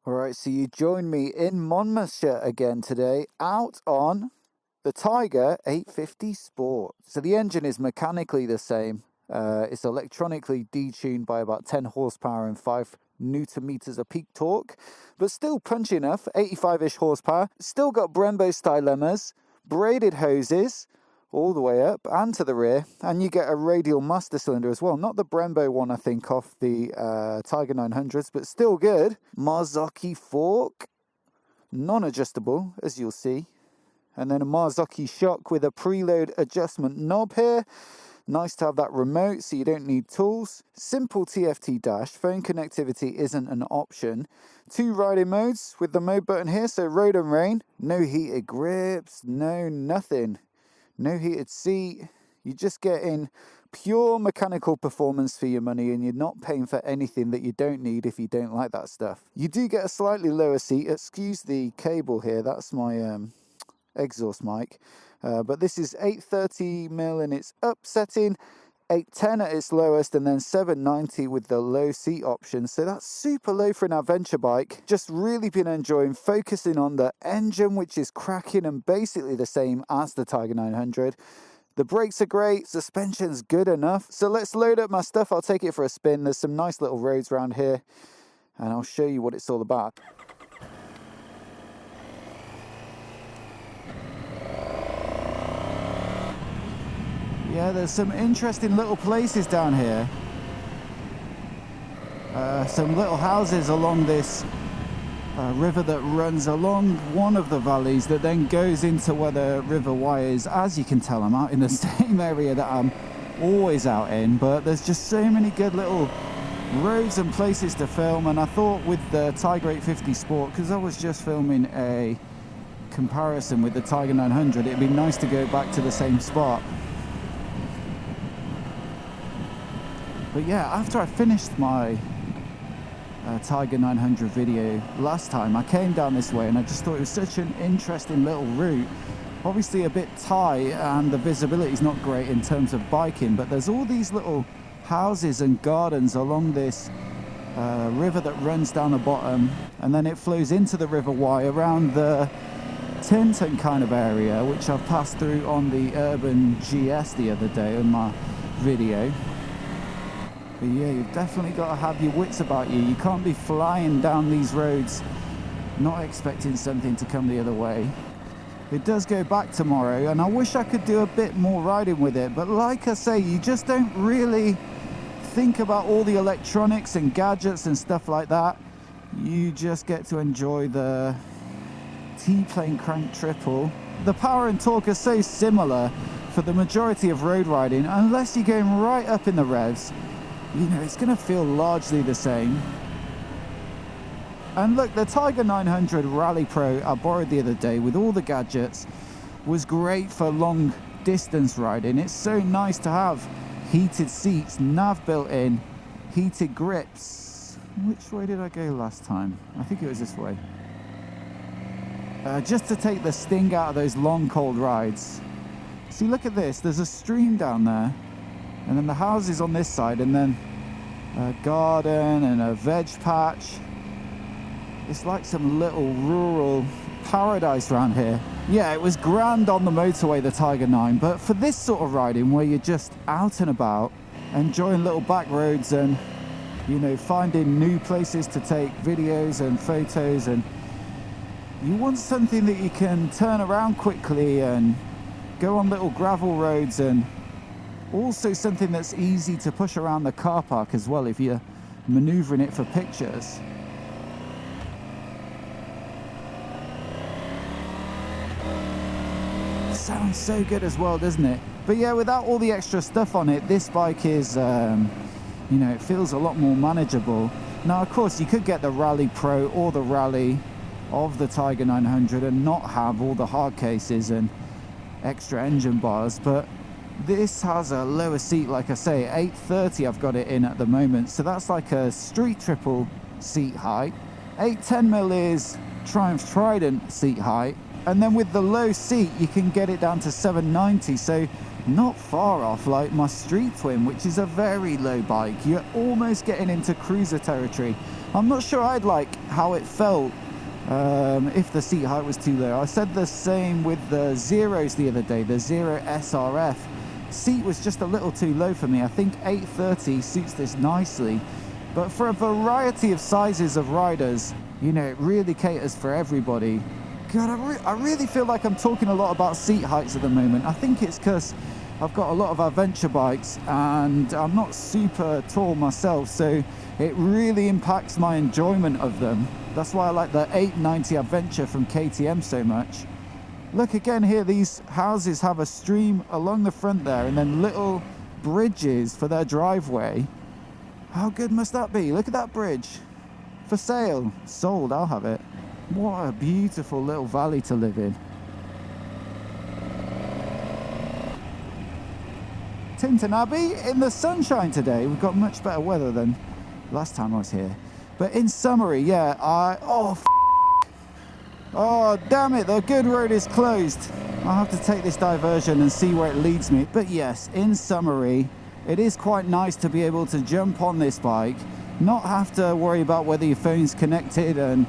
Alright, so you join me in Monmouthshire again today, out on the Tiger 850 Sport. So the engine is mechanically the same. It's electronically detuned by about 10 horsepower and 5 newton meters of peak torque, but still punchy enough, 85-ish horsepower. Still got Brembo stylemas, braided hoses all the way up and to the rear, and you get a radial master cylinder as well. Not the Brembo one, I think, off the Tiger 900s, but still good. Marzocchi fork, non-adjustable, as you'll see. And then a Marzocchi shock with a preload adjustment knob here. Nice to have that remote so you don't need tools. Simple TFT dash, phone connectivity isn't an option. 2 riding modes with the mode button here, so road and rain. No heated grips, no nothing. No heated seat. You're just getting pure mechanical performance for your money, and you're not paying for anything that you don't need if you don't like that stuff. You do get a slightly lower seat. Excuse the cable here, that's my exhaust mic. But this is 830mm in its up setting, 810 at its lowest, and then 790 with the low seat option. So that's super low for an adventure bike. Just really been enjoying focusing on the engine, which is cracking and basically the same as the Tiger 900. The brakes are great, suspension's good enough. So let's load up my stuff. I'll take it for a spin. There's some nice little roads around here, and I'll show you what it's all about. Yeah, there's some interesting little places down here. Some little houses along this river that runs along one of the valleys that then goes into where the River Wye is. As you can tell, I'm out in the same area that I'm always out in, but there's just so many good little roads and places to film. And I thought with the Tiger 850 Sport, because I was just filming a comparison with the Tiger 900, it'd be nice to go back to the same spot. But yeah, after I finished my Tiger 900 video last time, I came down this way and I just thought it was such an interesting little route. Obviously a bit tight and the visibility is not great in terms of biking, but there's all these little houses and gardens along this river that runs down the bottom, and then it flows into the River Wye around the Tinton kind of area, which I've passed through on the Urban GS the other day in my video. But yeah, you've definitely got to have your wits about you. You can't be flying down these roads not expecting something to come the other way. It does go back tomorrow, and I wish I could do a bit more riding with it, but like I say, you just don't really think about all the electronics and gadgets and stuff like that. You just get to enjoy the T-plane crank triple. The power and torque are so similar for the majority of road riding, unless you're going right up in the revs. You know, it's going to feel largely the same. And look, the Tiger 900 Rally Pro I borrowed the other day with all the gadgets was great for long distance riding. It's so nice to have heated seats, nav built in, heated grips. Which way did I go last time? I think it was this way. Just to take the sting out of those long cold rides. See, look at this, there's a stream down there, and then the houses on this side, and then a garden and a veg patch. It's like some little rural paradise around here. Yeah, it was grand on the motorway, the Tiger 9, but for this sort of riding where you're just out and about, enjoying little back roads and, you know, finding new places to take videos and photos, and you want something that you can turn around quickly and go on little gravel roads, and also something that's easy to push around the car park as well if you're maneuvering it for pictures. Sounds so good as well, doesn't it? But yeah, without all the extra stuff on it, this bike is, you know, it feels a lot more manageable. Now, of course, you could get the Rally Pro or the Rally of the Tiger 900 and not have all the hard cases and extra engine bars, but this has a lower seat, like I say, 830 I've got it in at the moment, so that's like a street triple seat height. 810mm is Triumph Trident seat height, and then with the low seat you can get it down to 790, so not far off like my Street Twin, which is a very low bike. You're almost getting into cruiser territory. I'm not sure I'd like how it felt if the seat height was too low. I said the same with the Zeros the other day, the Zero SRF. Seat was just a little too low for me. I think 830 suits this nicely. But for a variety of sizes of riders, you know, it really caters for everybody. God, I really feel like I'm talking a lot about seat heights at the moment. I think it's because I've got a lot of adventure bikes and I'm not super tall myself, so it really impacts my enjoyment of them. That's why I like the 890 Adventure from KTM so much. Look again here, these houses have a stream along the front there and then little bridges for their driveway. How good must that be? Look at that bridge. For sale. Sold, I'll have it. What a beautiful little valley to live in. Tinton Abbey in the sunshine today. We've got much better weather than last time I was here. But in summary, yeah, oh, damn it, the good road is closed. I'll have to take this diversion and see where it leads me. But yes, in summary, it is quite nice to be able to jump on this bike, not have to worry about whether your phone's connected and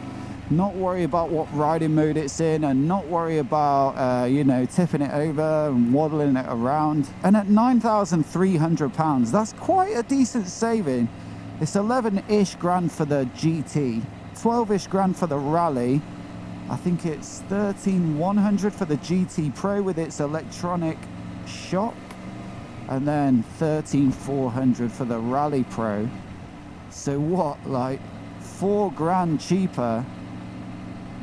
not worry about what riding mode it's in and not worry about, you know, tipping it over and waddling it around. And at £9,300, that's quite a decent saving. It's 11-ish grand for the GT, 12-ish grand for the Rally. I think it's 13,100 for the GT Pro with its electronic shock, and then 13,400 for the Rally Pro. So what, like 4 grand cheaper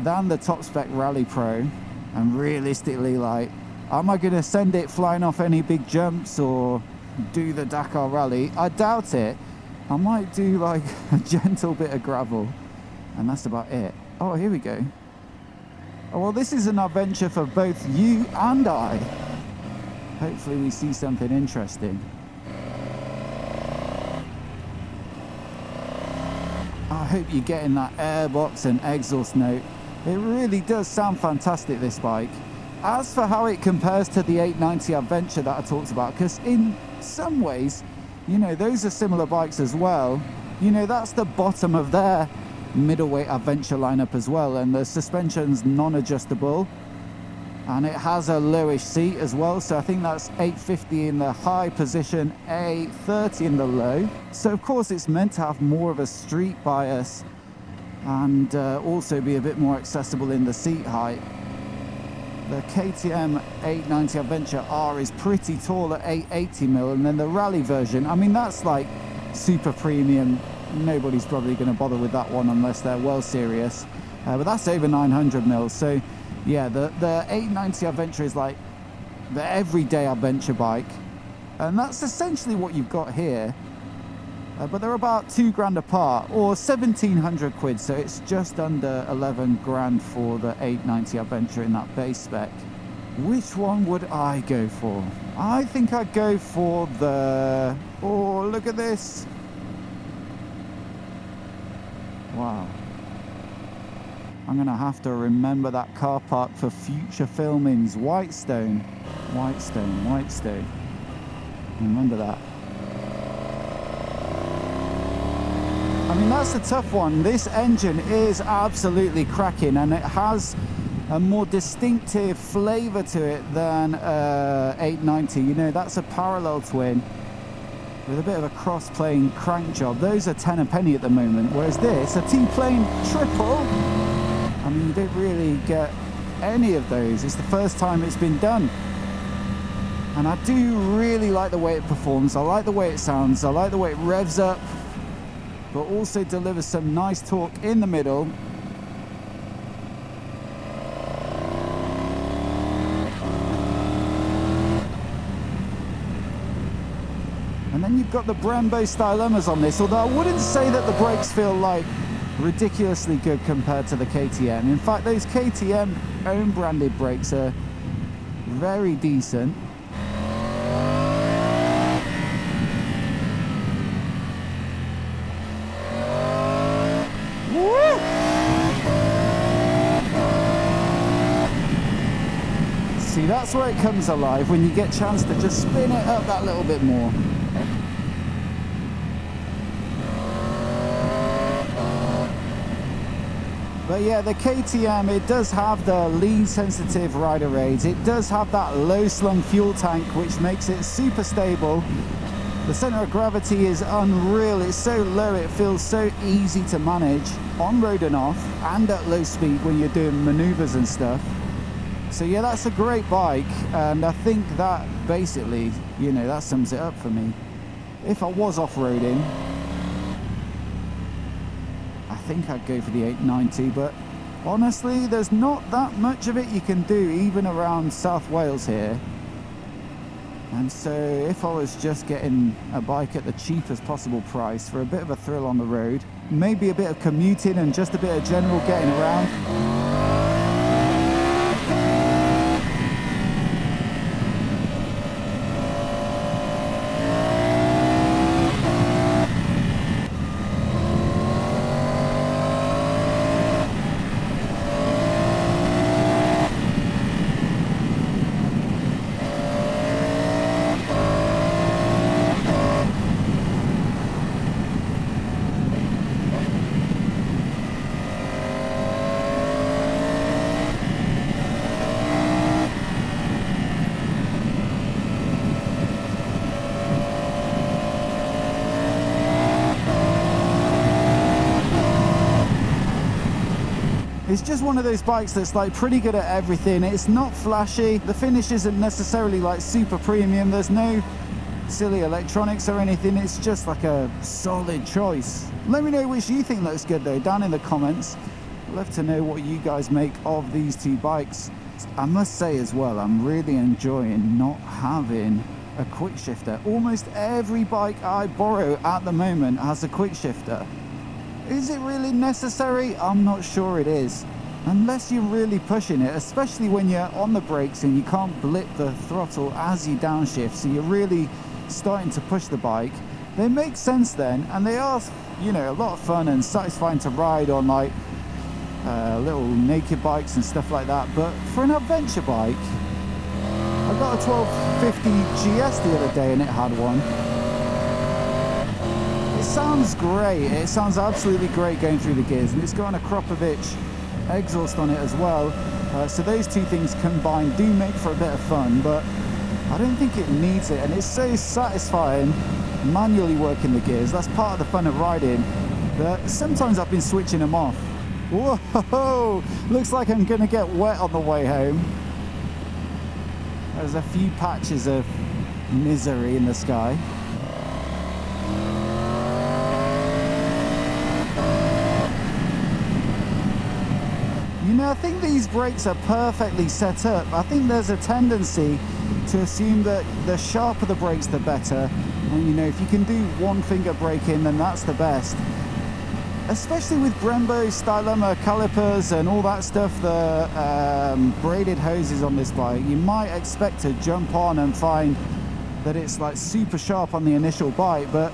than the top spec Rally Pro? And realistically, like, am I gonna send it flying off any big jumps or do the Dakar Rally? I doubt it. I might do like a gentle bit of gravel, and that's about it. Oh, here we go. Oh, well, this is an adventure for both you and I. Hopefully we see something interesting. I hope you're getting that airbox and exhaust note. It really does sound fantastic, this bike. As for how it compares to the 890 Adventure that I talked about, because in some ways, you know, those are similar bikes as well. You know, that's the bottom of their middleweight adventure lineup as well, and the suspension's non-adjustable and it has a lowish seat as well, so I think that's 850 in the high position, 830 in the low. So of course it's meant to have more of a street bias and also be a bit more accessible in the seat height. The KTM 890 Adventure R is pretty tall at 880mm, and then the Rally version, I mean, that's like super premium. Nobody's probably going to bother with that one unless they're well serious, but that's over 900mm. So yeah, the 890 Adventure is like the everyday adventure bike, and that's essentially what you've got here. But they're about 2 grand apart, or 1,700 quid, so it's just under 11 grand for the 890 Adventure in that base spec. Which one would I go for? I think I'd go for the... Oh, look at this. Wow. I'm going to have to remember that car park for future filmings. Whitestone. Whitestone. Whitestone. Remember that. I mean, that's a tough one. This engine is absolutely cracking, and it has a more distinctive flavour to it than 890. You know, that's a parallel twin with a bit of a cross-plane crank job. Those are 10 a penny at the moment, whereas this, a T-plane triple, I mean, you don't really get any of those. It's the first time it's been done. And I do really like the way it performs. I like the way it sounds. I like the way it revs up, but also delivers some nice torque in the middle. And then you've got the Brembo Stylemas on this, although I wouldn't say that the brakes feel like ridiculously good compared to the KTM. In fact, those KTM own branded brakes are very decent. Woo! See, that's where it comes alive, when you get a chance to just spin it up that little bit more. But yeah, the KTM, it does have the lean sensitive rider aids. It does have that low slung fuel tank, which makes it super stable. The center of gravity is unreal. It's so low, it feels so easy to manage on road and off, and at low speed when you're doing maneuvers and stuff. So yeah, that's a great bike, and I think that basically, you know, that sums it up for me. If I was off-roading, I think I'd go for the 890, but honestly, there's not that much of it you can do even around South Wales here. And so if I was just getting a bike at the cheapest possible price for a bit of a thrill on the road, maybe a bit of commuting and just a bit of general getting around, it's just one of those bikes that's like pretty good at everything. It's not flashy. The finish isn't necessarily like super premium. There's no silly electronics or anything. It's just like a solid choice. Let me know which you think looks good though, down in the comments. I'd love to know what you guys make of these two bikes. I must say as well, I'm really enjoying not having a quick shifter. Almost every bike I borrow at the moment has a quick shifter. Is it really necessary? I'm not sure it is. Unless you're really pushing it, especially when you're on the brakes and you can't blip the throttle as you downshift, so you're really starting to push the bike. They make sense then, and they are, you know, a lot of fun and satisfying to ride on, like little naked bikes and stuff like that. But for an adventure bike, I got a 1250 GS the other day and it had one. It sounds great. It sounds absolutely great going through the gears, and it's got an Akropovich exhaust on it as well. So those two things combined do make for a bit of fun, but I don't think it needs it. And it's so satisfying manually working the gears. That's part of the fun of riding. But sometimes I've been switching them off. Whoa! Looks like I'm gonna get wet on the way home. There's a few patches of misery in the sky. You know, I think these brakes are perfectly set up. I think there's a tendency to assume that the sharper the brakes, the better. And you know, if you can do one finger braking, then that's the best. Especially with Brembo, Stylema calipers and all that stuff, the braided hoses on this bike, you might expect to jump on and find that it's like super sharp on the initial bite, but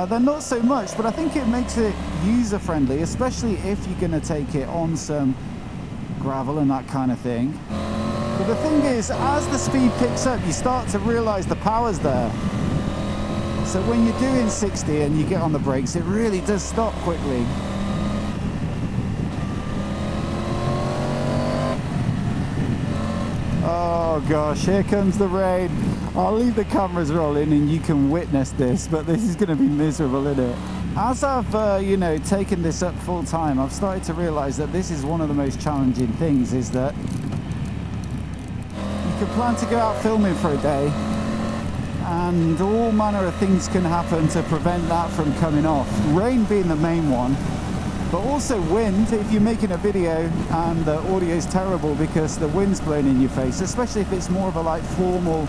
they're not so much. But I think it makes it user-friendly, especially if you're going to take it on some gravel and that kind of thing. But the thing is, as the speed picks up, you start to realize the power's there. So when you're doing 60 and you get on the brakes, it really does stop quickly. Oh gosh, here comes the rain. I'll leave the cameras rolling and you can witness this, but this is going to be miserable, isn't it? As I've, you know, taken this up full time, I've started to realize that this is one of the most challenging things, is that you can plan to go out filming for a day and all manner of things can happen to prevent that from coming off. Rain being the main one, but also wind if you're making a video and the audio is terrible because the wind's blowing in your face, especially if it's more of a like formal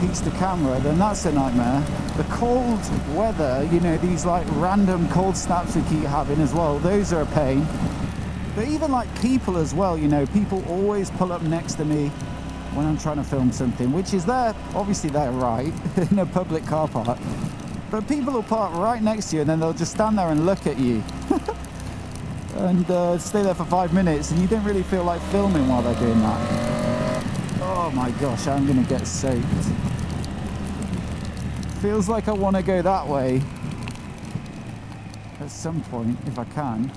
piece to camera, then that's a nightmare. The cold weather, you know, these like random cold snaps we keep having as well, those are a pain. But even like people as well, you know, people always pull up next to me when I'm trying to film something, which is there, obviously they're right, in a public car park. But people will park right next to you and then they'll just stand there and look at you. And stay there for 5 minutes and you don't really feel like filming while they're doing that. Oh my gosh, I'm gonna get soaked. Feels like I want to go that way at some point, if I can.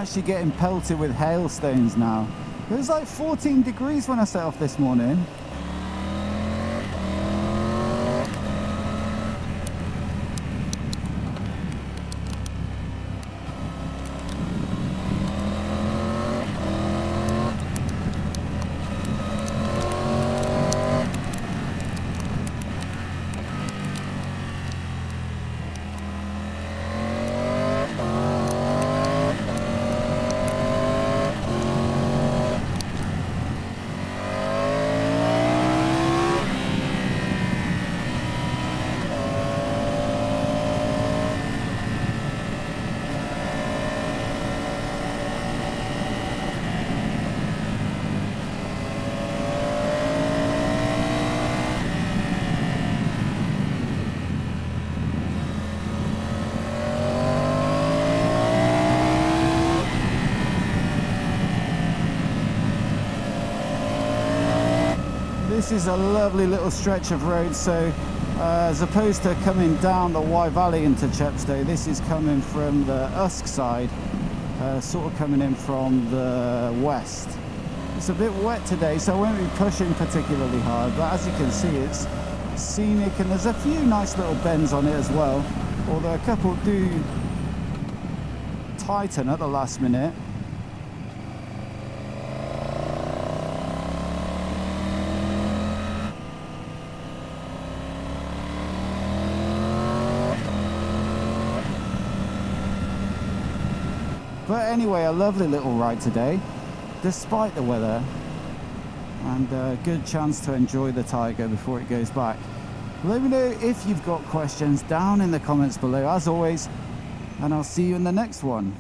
actually getting pelted with hailstones now. It was like 14 degrees when I set off this morning. This is a lovely little stretch of road, so as opposed to coming down the Wye Valley into Chepstow, this is coming from the Usk side, sort of coming in from the west. It's a bit wet today, so I won't be pushing particularly hard, but as you can see, it's scenic and there's a few nice little bends on it as well, although a couple do tighten at the last minute. But anyway, a lovely little ride today, despite the weather, and a good chance to enjoy the Tiger before it goes back. Let me know if you've got questions down in the comments below, as always, and I'll see you in the next one.